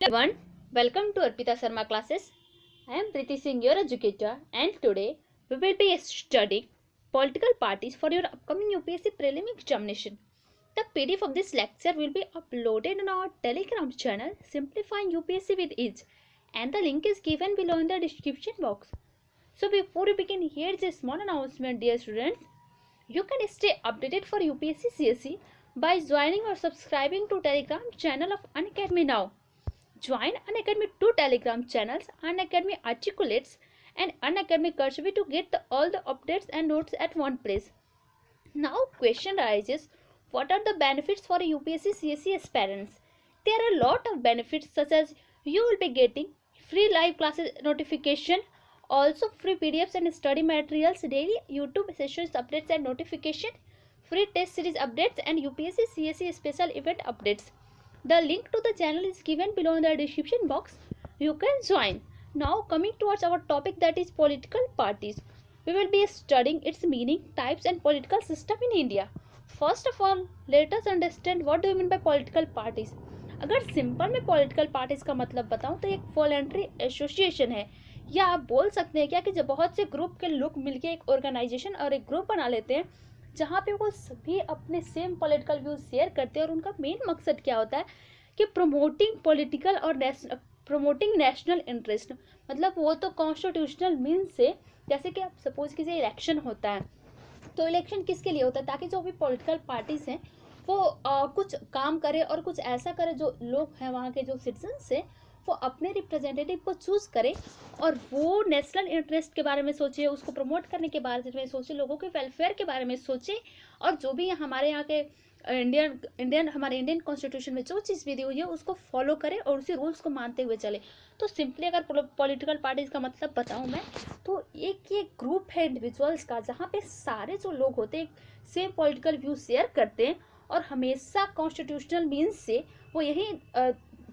Everyone, welcome to Arpita Sharma classes. I am Preeti Singh, your educator, and today we will be studying political parties for your upcoming UPSC prelim examination. The PDF of this lecture will be uploaded on our Telegram channel Simplifying UPSC with Ease, and the link is given below in the description box. So before we begin, here is a small announcement, dear students. You can stay updated for UPSC CSE by joining or subscribing to Telegram channel of Unacademy now. Join Unacademy 2 Telegram channels, Unacademy Articulates and Unacademy Kurshevi to get all the updates and notes at one place. Now question arises, what are the benefits for UPSC CSE aspirants? There are a lot of benefits such as you will be getting free live classes notification, also free PDFs and study materials, daily YouTube sessions updates and notification, free test series updates and UPSC CSE special event updates. The link to the channel is given below in the description box. You can join. Now coming towards our topic, that is political parties. We will be studying its meaning, types and political system in India. First of all, let us understand what do you mean by political parties. अगर simple में political parties का मतलब बताऊं तो एक voluntary association है, या आप बोल सकते हैं क्या कि जब बहुत से ग्रुप के लोग मिलकर एक ऑर्गेनाइजेशन और एक ग्रुप बना लेते हैं जहाँ पे वो सभी अपने सेम पॉलिटिकल व्यूज शेयर करते हैं, और उनका मेन मकसद क्या होता है कि प्रमोटिंग पॉलिटिकल और प्रमोटिंग नेशनल इंटरेस्ट। मतलब वो तो कॉन्स्टिट्यूशनल मीन्स से, जैसे कि आप सपोज किसी इलेक्शन होता है तो इलेक्शन किसके लिए होता है, ताकि जो भी पॉलिटिकल पार्टीज हैं वो कुछ काम करे और कुछ ऐसा करे जो लोग हैं वहाँ के जो सिटीजन्स हैं वो अपने रिप्रेजेंटेटिव को चूज़ करे और वो नेशनल इंटरेस्ट के बारे में सोचे, उसको प्रमोट करने के बारे में सोचे, लोगों के वेलफेयर के बारे में सोचे, और जो भी हमारे यहाँ के हमारे इंडियन कॉन्स्टिट्यूशन में जो चीज़ भी दी हुई है उसको फॉलो करे और उसी रूल्स को मानते हुए चले। तो सिंपली अगर पॉलिटिकल पार्टीज का मतलब बताऊँ मैं तो एक ये ग्रुप है इंडिविजुअल्स का जहाँ पे सारे जो लोग होते हैं सेम पॉलिटिकल व्यू शेयर करते हैं और हमेशा कॉन्स्टिट्यूशनल मीन्स से वो यही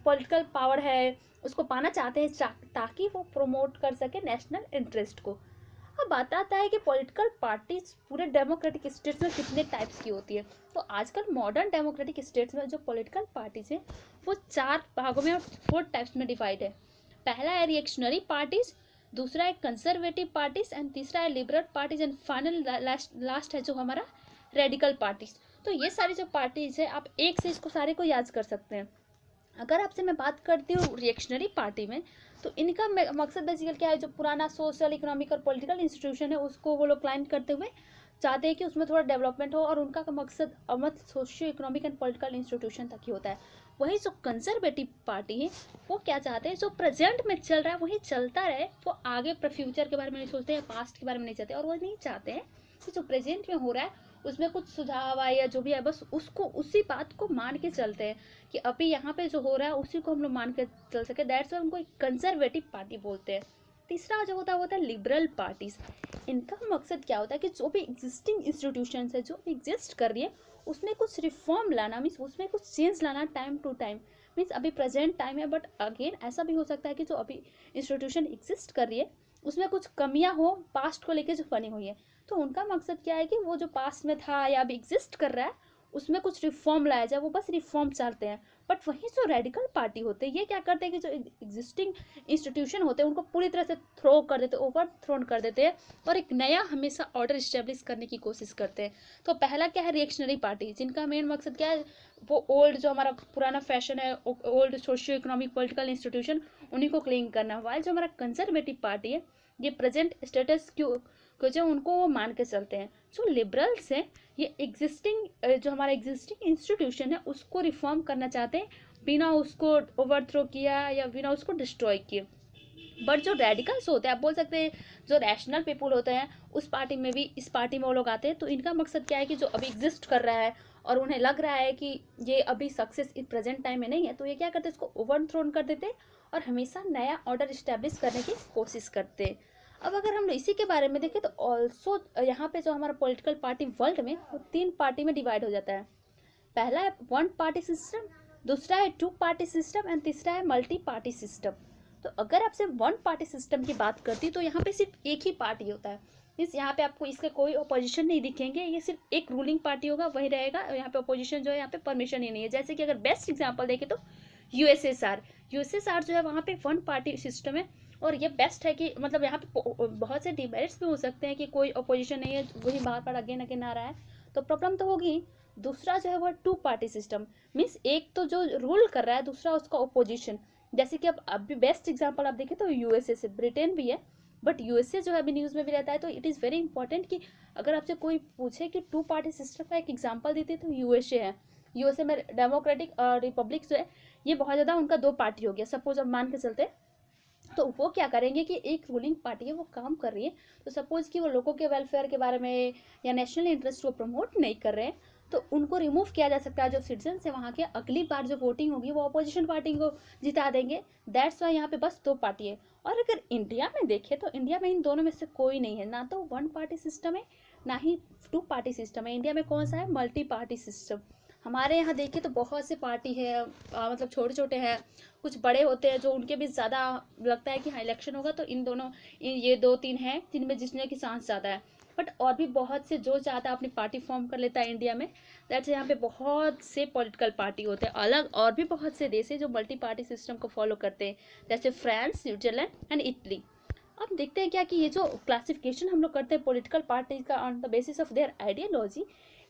पॉलिटिकल पावर है उसको पाना चाहते हैं ताकि वो प्रमोट कर सके नेशनल इंटरेस्ट को। अब बात आता है कि पॉलिटिकल पार्टीज पूरे डेमोक्रेटिक स्टेट्स में कितने टाइप्स की होती है। तो आजकल मॉडर्न डेमोक्रेटिक स्टेट्स में जो पॉलिटिकल पार्टीज हैं वो 4 भागों में और 4 टाइप्स में डिवाइड है। पहला है रिएक्शनरी पार्टीज, दूसरा है कंजर्वेटिव पार्टीज एंड तीसरा है liberal parties and final last है जो हमारा रेडिकल पार्टीज। तो ये सारी जो पार्टीज है आप एक से इसको सारे को याद कर सकते हैं। अगर आपसे मैं बात करती हूँ रिएक्शनरी पार्टी में तो इनका मकसद बेसिकली क्या है, जो पुराना सोशल इकोनॉमिक और पॉलिटिकल इंस्टीट्यूशन है उसको वो लोग क्लाइम करते हुए चाहते हैं कि उसमें थोड़ा डेवलपमेंट हो, और उनका मकसद अमत socio economic and political institution तक ही होता है। वही जो कंजर्वेटिव पार्टी है वो क्या चाहते हैं, जो प्रेजेंट में चल रहा है वही चलता रहे, वो आगे फ्यूचर के बारे में नहीं सोचते हैं, पास्ट के बारे में नहीं चाहते, और वो नहीं चाहते हैं कि जो प्रेजेंट में हो रहा है उसमें कुछ सुझाव आए या जो भी है बस उसको उसी बात को मान के चलते हैं कि अभी यहाँ पे जो हो रहा है उसी को हम लोग मान के चल सके। दैट्स वाई उनको एक कंजर्वेटिव पार्टी बोलते हैं। तीसरा जो होता है लिबरल पार्टीज। इनका मकसद क्या होता है कि जो भी एग्जिस्टिंग इंस्टीट्यूशन है जो भी एग्जिस्ट कर रही है उसमें कुछ रिफॉर्म लाना, मीन्स उसमें कुछ चेंज लाना टाइम टू टाइम। मीन्स अभी प्रेजेंट टाइम है बट अगेन ऐसा भी हो सकता है कि जो अभी इंस्टीट्यूशन एग्जिस्ट कर रही है उसमें कुछ कमियां हो पास्ट को लेके जो बनी हुई है। तो उनका मकसद क्या है कि वो जो पास्ट में था या अभी एग्जिस्ट कर रहा है उसमें कुछ रिफॉर्म लाया जाए, वो बस रिफॉर्म चाहते हैं। बट वहीं जो रेडिकल पार्टी होते हैं ये क्या करते हैं कि जो एग्जिस्टिंग इंस्टीट्यूशन होते हैं उनको पूरी तरह से थ्रो कर देते हैं, ओवर थ्रोन कर देते हैं और एक नया हमेशा ऑर्डर इस्टेब्लिश करने की कोशिश करते हैं। तो पहला क्या है रिएक्शनरी पार्टी, जिनका मेन मकसद क्या है, वो ओल्ड जो हमारा पुराना फैशन है, old socio economic political institution उन्हीं को क्लीन करना। वाइल जो हमारा कंजर्वेटिव पार्टी है ये प्रेजेंट स्टेटस को जो उनको वो मान के चलते हैं। जो लिबरल्स हैं ये एग्जिस्टिंग जो हमारा एग्जिस्टिंग इंस्टीट्यूशन है उसको रिफॉर्म करना चाहते हैं बिना उसको ओवरथ्रो किया या बिना उसको डिस्ट्रॉय किए। बट जो रेडिकल्स होते हैं आप बोल सकते हैं जो रैशनल पीपुल होते हैं उस पार्टी में भी इस पार्टी में वो लोग आते हैं। तो इनका मकसद क्या है कि जो अभी एग्जिस्ट कर रहा है और उन्हें लग रहा है कि ये अभी सक्सेस इस प्रेजेंट टाइम में नहीं है तो ये क्या करते हैं इसको ओवरथ्रोन कर देते हैं और हमेशा नया ऑर्डर इस्टेब्लिश करने की कोशिश करते हैं। अब अगर हम इसी के बारे में देखें तो ऑल्सो यहाँ पे जो हमारा पॉलिटिकल पार्टी वर्ल्ड में वो 3 पार्टी में डिवाइड हो जाता है। पहला है 1 पार्टी सिस्टम, दूसरा है 2 पार्टी सिस्टम एंड तीसरा है मल्टी पार्टी सिस्टम। तो अगर आपसे 1 पार्टी सिस्टम की बात करती तो यहाँ पे सिर्फ एक ही पार्टी होता है, मीन्स यहाँ पे आपको इसके कोई अपोजिशन नहीं दिखेंगे, ये सिर्फ एक रूलिंग पार्टी होगा वही रहेगा, यहाँ पे अपोजिशन जो है यहाँ पे परमिशन ही नहीं है। जैसे कि अगर बेस्ट एग्जांपल देखें तो यूएसएसआर। यूएसएसआर जो है वहाँ पे वन पार्टी सिस्टम है, और ये बेस्ट है कि मतलब यहाँ पे बहुत से डिमेरिट्स भी हो सकते हैं कि कोई अपोजिशन नहीं है, वही बार बार अगेन अगेन आ रहा है, तो प्रॉब्लम तो होगी। दूसरा जो है वो टू पार्टी सिस्टम, मीन्स एक तो जो रूल कर रहा है, दूसरा उसका अपोजिशन। जैसे कि अब अभी बेस्ट एग्जांपल आप देखें तो यूएसए से, ब्रिटेन भी है बट यूएसए जो है अभी न्यूज़ में भी रहता है, तो इट इज़ वेरी इंपॉर्टेंट कि अगर आपसे कोई पूछे कि टू पार्टी सिस्टम का एक एग्जांपल देते तो यूएसए है। यूएसए में डेमोक्रेटिक रिपब्लिक जो है ये बहुत ज़्यादा उनका दो पार्टी हो गया, सपोज अब मान के चलते, तो वो क्या करेंगे कि एक रूलिंग पार्टी है वो काम कर रही है, तो सपोज कि वो लोगों के वेलफेयर के बारे में या नेशनल इंटरेस्ट को प्रमोट नहीं कर रहे हैं, तो उनको रिमूव किया जा सकता है। जो सिटीजन है वहाँ के, अगली बार जो वोटिंग होगी वो अपोजिशन पार्टी को जिता देंगे। दैट्स वाई यहाँ पे बस दो पार्टी है। और अगर इंडिया में देखें तो इंडिया में इन दोनों में से कोई नहीं है, ना तो वन पार्टी सिस्टम है ना ही टू पार्टी सिस्टम है। इंडिया में कौन सा है? Multi party system. हमारे यहाँ देखिए तो बहुत से पार्टी है, मतलब छोटे छोटे हैं, कुछ बड़े होते हैं जो उनके भी ज़्यादा लगता है कि हाँ इलेक्शन होगा तो इन दोनों ये दो तीन हैं जिनमें जिसने की चांस ज़्यादा है। बट और भी बहुत से जो चाहता है अपनी पार्टी फॉर्म कर लेता है इंडिया में। दैट्स यहाँ पे बहुत से पॉलिटिकल पार्टी होते हैं अलग, और भी बहुत से देश है जो मल्टी पार्टी सिस्टम को फॉलो करते हैं, जैसे फ्रांस, स्विट्जरलैंड एंड इटली। अब देखते हैं क्या कि ये जो क्लासिफिकेशन हम लोग करते हैं पॉलिटिकल पार्टी का on the basis of their ideology,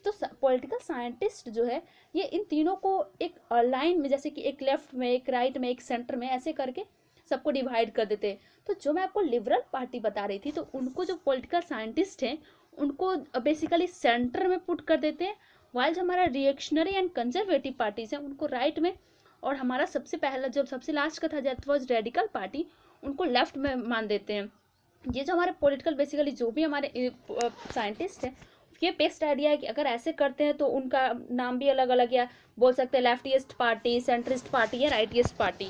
तो पॉलिटिकल साइंटिस्ट जो है ये इन तीनों को एक लाइन में, जैसे कि एक लेफ्ट में, एक राइट में, एक सेंटर में, ऐसे करके सबको डिवाइड कर देते हैं। तो जो मैं आपको लिबरल पार्टी बता रही थी, तो उनको जो पॉलिटिकल साइंटिस्ट हैं उनको बेसिकली सेंटर में पुट कर देते हैं, वाइल जो हमारा रिएक्शनरी एंड कंजर्वेटिव पार्टीज हैं उनको राइट में, और हमारा सबसे पहला जो सबसे लास्ट का था दैट वाज रेडिकल पार्टी, उनको लेफ्ट में मान देते हैं। ये जो हमारे पॉलिटिकल बेसिकली जो भी हमारे साइंटिस्ट हैं, ये बेस्ट आइडिया है कि अगर ऐसे करते हैं तो उनका नाम भी अलग अलग, या बोल सकते हैं लेफ्टिस्ट पार्टी, सेंट्रिस्ट पार्टी या राइटिस्ट पार्टी।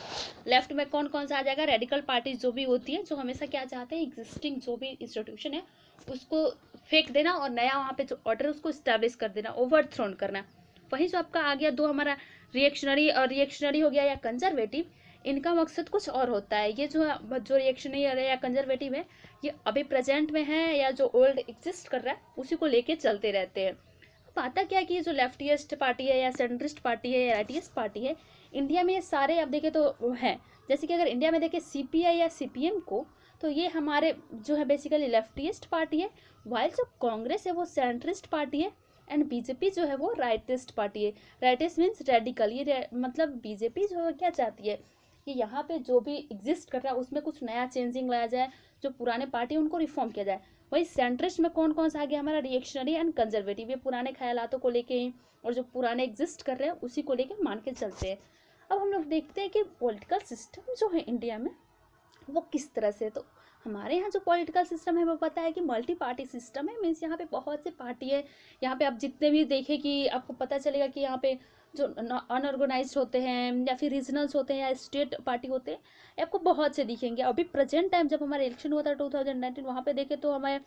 लेफ्ट में कौन कौन सा आ जाएगा? रेडिकल पार्टी जो भी होती है, जो हमेशा क्या चाहते हैं, एग्जिस्टिंग जो भी इंस्टीट्यूशन है उसको फेंक देना और नया वहाँ पे जो ऑर्डर है उसको स्टैब्लिश कर देना, ओवरथ्रोन करना। वहीं जो आपका आ गया दो हमारा रिएक्शनरी हो गया या कंजर्वेटिव, इनका मकसद कुछ और होता है। ये जो रिएक्शनरी है या कंजर्वेटिव है, ये अभी प्रेजेंट में है या जो ओल्ड एग्जिस्ट कर रहा है उसी को लेके चलते रहते हैं। अब आता क्या कि ये जो लेफ्टिस्ट पार्टी है या सेंट्रिस्ट पार्टी है या राइटिस्ट पार्टी है, इंडिया में ये सारे अब देखें तो हैं। जैसे कि अगर इंडिया में देखें सीपीआई या सीपीएम को, तो ये हमारे जो है बेसिकली लेफ्टिस्ट पार्टी है, वाइल जो कांग्रेस है वो सेंट्रिस्ट पार्टी है, एंड बीजेपी जो है वो राइटिस्ट पार्टी है। Rightist means radical. ये मतलब बीजेपी जो है क्या चाहती है कि यहाँ पे जो भी एग्जिस्ट कर रहा है उसमें कुछ नया चेंजिंग लाया जाए, जो पुराने पार्टी उनको रिफॉर्म किया जाए। वही सेंट्रिस्ट में कौन कौन सा आ गया? हमारा रिएक्शनरी एंड कंजर्वेटिव, ये पुराने ख्यालातों को लेके ही और जो पुराने एग्जिस्ट कर रहे हैं उसी को लेके मान के चलते हैं। अब हम लोग देखते हैं कि पॉलिटिकल सिस्टम जो है इंडिया में वो किस तरह से। तो हमारे यहाँ जो पॉलिटिकल सिस्टम है वो पता है कि मल्टी पार्टी सिस्टम है, मीन्स यहाँ पे बहुत से पार्टी है। यहाँ पे आप जितने भी देखें कि आपको पता चलेगा कि यहाँ पे जो अनऑर्गेनाइज्ड होते हैं या फिर रीजनल्स होते हैं या स्टेट पार्टी होते हैं, आपको बहुत से दिखेंगे। अभी प्रेजेंट टाइम जब हमारा इलेक्शन हुआ था 2019, वहाँ पे देखें तो हमें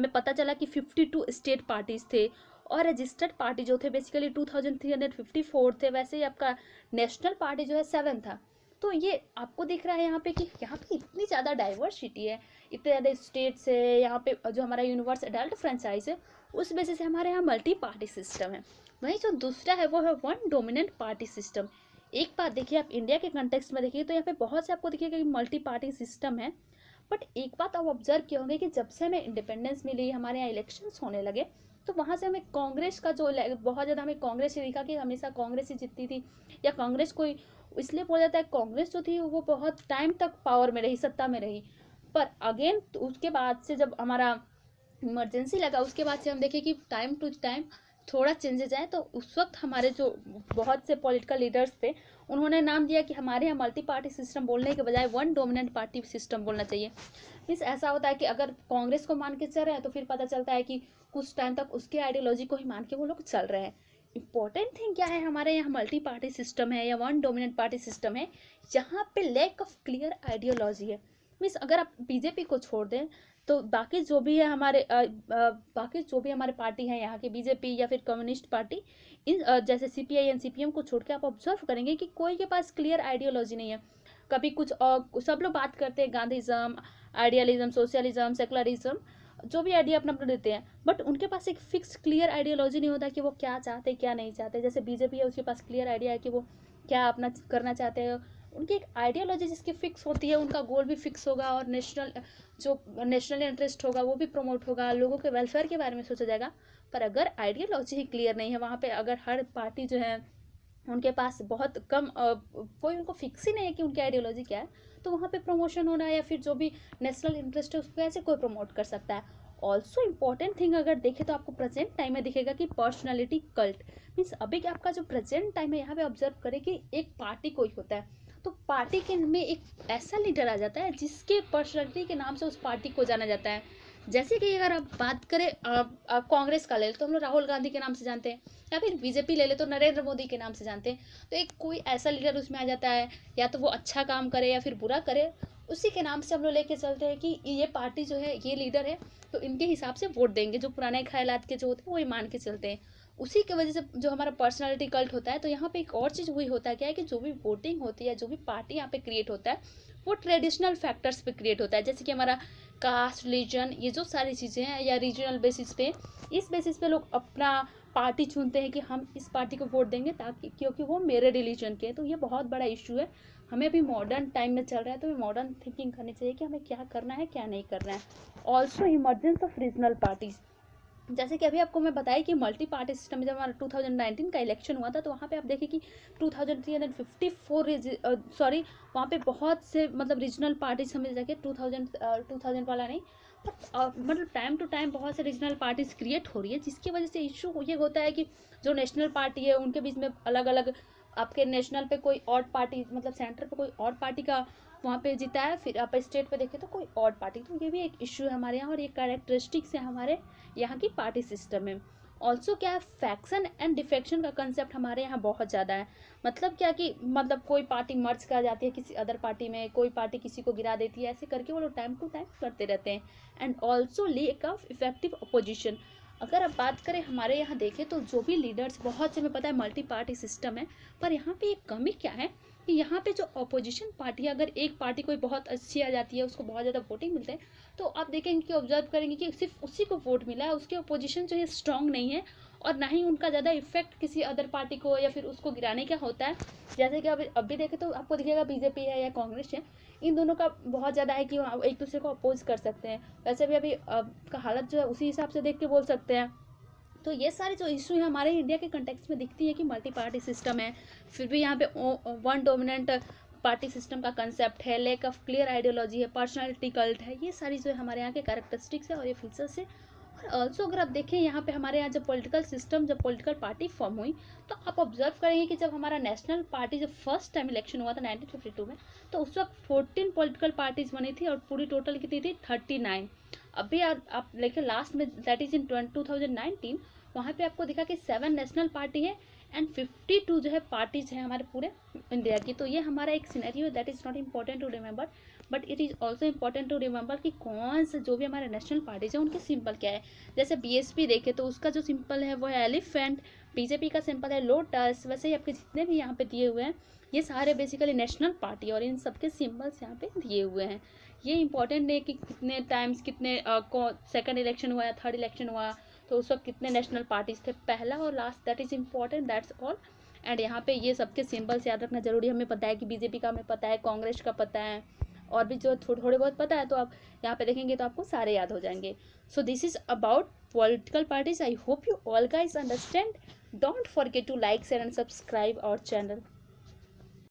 पता चला कि 52 स्टेट पार्टीज थे, और रजिस्टर्ड पार्टी जो थे बेसिकली 2354 थे। वैसे ही आपका नेशनल पार्टी जो है 7 था। तो ये आपको दिख रहा है यहाँ पे कि यहाँ पे इतनी ज़्यादा डाइवर्सिटी है, इतने ज़्यादा स्टेट्स है यहाँ पे। जो हमारा यूनिवर्स एडल्ट फ्रेंचाइज है उस बेसिस से हमारे यहाँ मल्टी पार्टी सिस्टम है। वहीं जो दूसरा है वो है वन डोमिनेंट पार्टी सिस्टम। एक बात देखिए, आप इंडिया के कंटेक्स्ट में देखिए तो यहाँ पे बहुत से आपको दिखेगा कि मल्टी पार्टी सिस्टम है। बट एक बात आप ऑब्जर्व किए होंगे कि जब से हमें इंडिपेंडेंस मिली, हमारे यहाँ इलेक्शंस होने लगे, तो वहाँ से हमें कांग्रेस का जो बहुत ज़्यादा हमें कांग्रेस ही दिखा कि हमेशा कांग्रेस ही जीतती थी, या कांग्रेस कोई इसलिए बोला जाता है कांग्रेस जो थी वो बहुत टाइम तक पावर में रही, सत्ता में रही। पर अगेन तो उसके बाद से जब हमारा इमरजेंसी लगा, उसके बाद से हम देखें कि टाइम टू टाइम थोड़ा चेंजेस आए, तो उस वक्त हमारे जो बहुत से पॉलिटिकल लीडर्स थे उन्होंने नाम दिया कि हमारे यहाँ मल्टी पार्टी सिस्टम बोलने के बजाय वन डोमिनेंट पार्टी सिस्टम बोलना चाहिए। मीन्स ऐसा होता है कि अगर कांग्रेस को मान के चल रहे हैं तो फिर पता चलता है कि कुछ टाइम तक उसके आइडियोलॉजी को ही मान के वो लोग चल रहे हैं। इंपॉर्टेंट थिंग क्या है, हमारे यहाँ मल्टी पार्टी सिस्टम है या वन डोमिनेंट पार्टी सिस्टम है, यहाँ पे लैक ऑफ क्लियर आइडियोलॉजी है। मीन्स अगर आप बीजेपी को छोड़ दें तो बाकी जो भी है बाकी जो भी हमारे पार्टी हैं यहाँ की, बीजेपी या फिर कम्युनिस्ट पार्टी, इन जैसे सीपीआई एंड सीपीएम को छोड़ के आप ऑब्जर्व करेंगे कि कोई के पास क्लियर आइडियोलॉजी नहीं है। कभी कुछ सब लोग बात करते हैं गांधीज्म, आइडियलिज्म, सोशलिज्म, सेकुलरिज्म, जो भी आइडिया अपना अपना देते हैं, बट उनके पास एक फिक्स क्लियर आइडियोलॉजी नहीं होता कि वो क्या चाहते क्या नहीं चाहते। जैसे बीजेपी है उसके पास क्लियर आइडिया है कि वो क्या अपना करना चाहते हैं, उनकी एक आइडियोलॉजी जिसकी फिक्स होती है, उनका गोल भी फिक्स होगा और नेशनल इंटरेस्ट होगा वो भी प्रमोट होगा, लोगों के वेलफेयर के बारे में सोचा जाएगा। पर अगर आइडियोलॉजी ही क्लियर नहीं है वहाँ पे, अगर हर पार्टी जो है उनके पास बहुत कम कोई उनको फिक्स ही नहीं है कि उनकी आइडियोलॉजी क्या है, तो वहाँ पे प्रमोशन होना या फिर जो भी नेशनल इंटरेस्ट है उसको ऐसे कोई प्रमोट कर सकता है। ऑल्सो इम्पॉर्टेंट थिंग अगर देखें तो आपको प्रेजेंट टाइम में दिखेगा कि पर्सनैलिटी कल्ट मीन्स अभी कि आपका जो प्रेजेंट टाइम है यहाँ पे ऑब्जर्व करें कि एक पार्टी कोई होता है, तो पार्टी के में एक ऐसा लीडर आ जाता है जिसके पर्सनैलिटी के नाम से उस पार्टी को जाना जाता है। जैसे कि अगर आप बात करें कांग्रेस का ले तो हम लोग राहुल गांधी के नाम से जानते हैं, या फिर बीजेपी ले ले तो नरेंद्र मोदी के नाम से जानते हैं। तो एक कोई ऐसा लीडर उसमें आ जाता है, या तो वो अच्छा काम करे या फिर बुरा करे, उसी के नाम से हम लोग लेके चलते हैं कि ये पार्टी जो है ये लीडर है तो इनके हिसाब से वोट देंगे, जो पुराने ख्यालात के जो होते हैं वही मान के चलते हैं। उसी की वजह से जो हमारा पर्सनालिटी कल्ट होता है, तो यहाँ पे एक और चीज़ वही होता है क्या है कि जो भी वोटिंग होती है, जो भी पार्टी यहाँ पे क्रिएट होता है वो ट्रेडिशनल फैक्टर्स पे क्रिएट होता है, जैसे कि हमारा कास्ट रिलीजन ये जो सारी चीज़ें हैं, या रीजनल बेसिस पे, इस बेसिस पे लोग अपना पार्टी चुनते हैं कि हम इस पार्टी को वोट देंगे ताकि क्योंकि वो मेरे रिलीजन के हैं। तो ये बहुत बड़ा इशू है, हमें अभी मॉडर्न टाइम में चल रहा है, तो मॉडर्न थिंकिंग करनी चाहिए कि हमें क्या करना है क्या नहीं करना है। Also emergence of regional parties, जैसे कि अभी आपको मैं बताई कि मल्टी पार्टी सिस्टम में जब हमारा 2019 का इलेक्शन हुआ था, तो वहाँ पे आप देखें कि 2354 सॉरी वहाँ पे बहुत से मतलब रीजनल पार्टीज हमें जाके 2000 वाला नहीं, मतलब टाइम टू टाइम बहुत से रीजनल पार्टीज क्रिएट हो रही है, जिसकी वजह से इशू ये होता है कि जो नेशनल पार्टी है उनके बीच में अलग अलग, आपके नेशनल पे कोई और पार्टी मतलब सेंटर पे कोई और पार्टी का वहाँ पे जीता है, फिर आप स्टेट पे देखें तो कोई और पार्टी, तो ये भी एक इशू है हमारे यहाँ और एक कैरेक्टरिस्टिक्स है हमारे यहाँ की पार्टी सिस्टम में। ऑल्सो क्या है, फैक्शन एंड डिफेक्शन का कंसेप्ट हमारे यहाँ बहुत ज़्यादा है। मतलब क्या कि मतलब कोई पार्टी मर्ज कर जाती है किसी अदर पार्टी में, कोई पार्टी किसी को गिरा देती है, ऐसे करके वो लोग टाइम टू टाइम करते रहते हैं। And also lake of effective opposition, अगर आप बात करें हमारे यहाँ देखें तो जो भी लीडर्स बहुत से, हमें पता है मल्टी पार्टी सिस्टम है, पर यहाँ पे एक कमी क्या है कि यहाँ पे जो अपोजिशन पार्टी है, अगर एक पार्टी कोई बहुत अच्छी आ जाती है, उसको बहुत ज़्यादा वोटिंग मिलते हैं, तो आप देखेंगे कि ऑब्जर्व करेंगे कि सिर्फ उसी को वोट मिला है, उसके अपोजिशन जो है स्ट्रांग नहीं है, और ना ही उनका ज़्यादा इफेक्ट किसी अदर पार्टी को या फिर उसको गिराने का होता है। जैसे कि अभी देखें तो आपको दिखेगा बीजेपी है या कांग्रेस है, इन दोनों का बहुत ज़्यादा है कि एक दूसरे को अपोज कर सकते हैं। वैसे भी अभी का हालत जो है उसी हिसाब से देख के बोल सकते हैं। तो ये सारे जो इशू है हमारे इंडिया के कंटेक्स्ट में दिखती है कि मल्टी पार्टी सिस्टम है, फिर भी यहाँ पे वन डोमिनेंट पार्टी सिस्टम का कंसेप्ट है, लैक ऑफ क्लियर आइडियोलॉजी है, पर्सनालिटी कल्ट है, ये सारी जो है हमारे यहाँ के कैरेक्टरिस्टिक्स है और ये फीचर्स है। और ऑल्सो अगर आप देखें यहाँ पे हमारे यहाँ जब पॉलिटिकल पार्टी फॉर्म हुई, तो आप ऑब्जर्व करेंगे कि जब हमारा नेशनल पार्टी जब फर्स्ट टाइम इलेक्शन हुआ था 1952 में, तो उस वक्त 14 पॉलिटिकल पार्टीज बनी थी और पूरी टोटल कितनी थी 39। अभी आप लेके लास्ट में दैट इज इन 2019, वहाँ पे आपको दिखा कि 7 नेशनल पार्टी है एंड 52 जो है पार्टीज है हमारे पूरे इंडिया की। तो ये हमारा एक scenario that is not important to remember, but it is also important to remember कि कौन से जो भी हमारे नेशनल पार्टीज है उनके सिंपल क्या है। जैसे बीएसपी देखे तो उसका जो सिंपल है वो है एलिफेंट, बीजेपी का सिंपल है लोटस, वैसे ही आपके जितने भी यहाँ पे दिए हुए हैं ये सारे बेसिकली नेशनल पार्टी और इन सबके सिंबल्स यहाँ पे दिए हुए हैं। ये इंपॉर्टेंट है कि कितने टाइम्स कितने सेकंड इलेक्शन हुआ या थर्ड इलेक्शन हुआ, तो उस वक्त कितने नेशनल पार्टीज थे, पहला और last, that is important, that's all. And यहाँ पे ये सबके सिंबल्स याद रखना जरूरी है। हमें पता है कि बीजेपी का हमें पता है, कांग्रेस का पता है, और भी जो थोड़े बहुत पता है, तो आप यहाँ पे देखेंगे तो आपको सारे याद हो जाएंगे। So this is about political parties. I hope you all guys understand. Don't forget to like share and subscribe our channel.